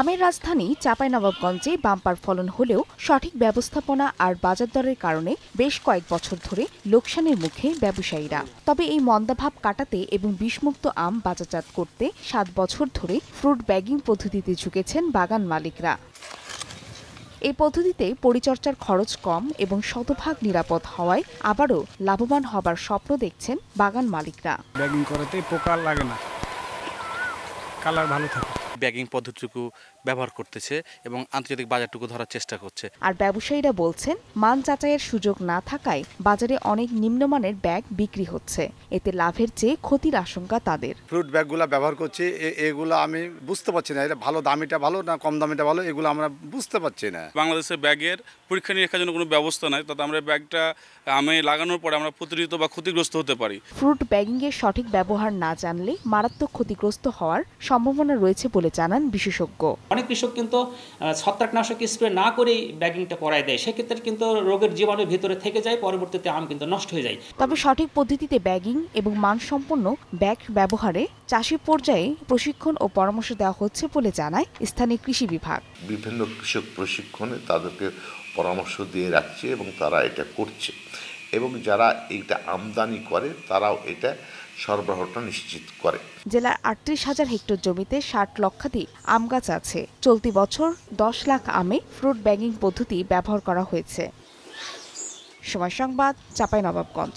আমের রাজধানী চাঁপাইনবাবগঞ্জে বাম্পার ফলন হলেও সঠিক ব্যবস্থাপনা আর বাজার দরের কারণে বেশ কয়েক বছর ধরে লোকসানের মুখে ব্যবসায়ীরা। তবে এই মন্দাভাব কাটাতে এবং বিষমুক্ত আম বাজারজাত করতে 7 বছর ধরে ফ্রুট ব্যাগিং পদ্ধতিতে ঝুঁকেছেন বাগান মালিকরা। এই পদ্ধতিতে পরিচর্যার খরচ কম এবং শতভাগ নিরাপদ হওয়ায় আবারও লাভবান হবার স্বপ্ন দেখছেন বাগান মালিকরা। ব্যাগিং করাতে পোকা লাগে না, কালার ভালো থাকে। ব্যাগিং পদ্ধতিটুকু ব্যবহার করতেছে এবং আন্তর্জাতিক বাজারটুকু ধরার চেষ্টা করছে। আর ব্যবসায়ীরা বলছেন মান যাচাইয়ের সুযোগ না থাকায় বাজারে অনেক নিম্নমানের ব্যাগ বিক্রি হচ্ছে। এতে লাভের চেয়ে ক্ষতির আশঙ্কা তাদের। ফ্রুট ব্যাগগুলো ব্যবহার করছি, এগুলো আমি বুঝতে পারছি না এটা ভালো দামিটা ভালো না কম দামিটা ভালো, এগুলো আমরা বুঝতে পারছি না। বাংলাদেশে ব্যাগের পরীক্ষা নিরীক্ষার জন্য কোনো ব্যবস্থা নাই, তাতে আমরা ব্যাগটা আমে লাগানোর পরে আমরা প্রতারিত বা ক্ষতিগ্রস্ত হতে পারি। ফ্রুট ব্যাগিংয়ের সঠিক ব্যবহার না জানলে মারাত্মক ক্ষতিগ্রস্ত হওয়ার সম্ভাবনা রয়েছে বলে জানান বিশেষজ্ঞ। অনেক কৃষক কিন্তু ছত্রাকনাশক স্প্রে না করেই ব্যাগিংটা করায় দেয়, সেক্ষেত্রে কিন্তু রোগের জীবাণু ভিতরে থেকে যায়, পরবর্তীতে আম কিন্তু নষ্ট হয়ে যায়। তবে সঠিক পদ্ধতিতে ব্যাগিং এবং মানসম্পন্ন ব্যাগ ব্যবহারে চাষি পর্যায়ে প্রশিক্ষণ ও পরামর্শ দেওয়া হচ্ছে বলে জানায় স্থানীয় কৃষি বিভাগ। বিভিন্ন কৃষক প্রশিক্ষণে তাদেরকে পরামর্শ দিয়ে রাখছে এবং তারা এটা করছে, এবং যারা এইটা আমদানি করে তারাও এটা সরবরাহটা নিশ্চিত করে। জেলার ৩৮,০০০ হেক্টর জমিতে ৬০ লক্ষাধিক আম গাছ আছে। চলতি বছর ১০ লাখ আমে ফ্রুট ব্যাগিং পদ্ধতি ব্যবহার করা হয়েছে। সময় সংবাদ, চাঁপাইনবাবগঞ্জ।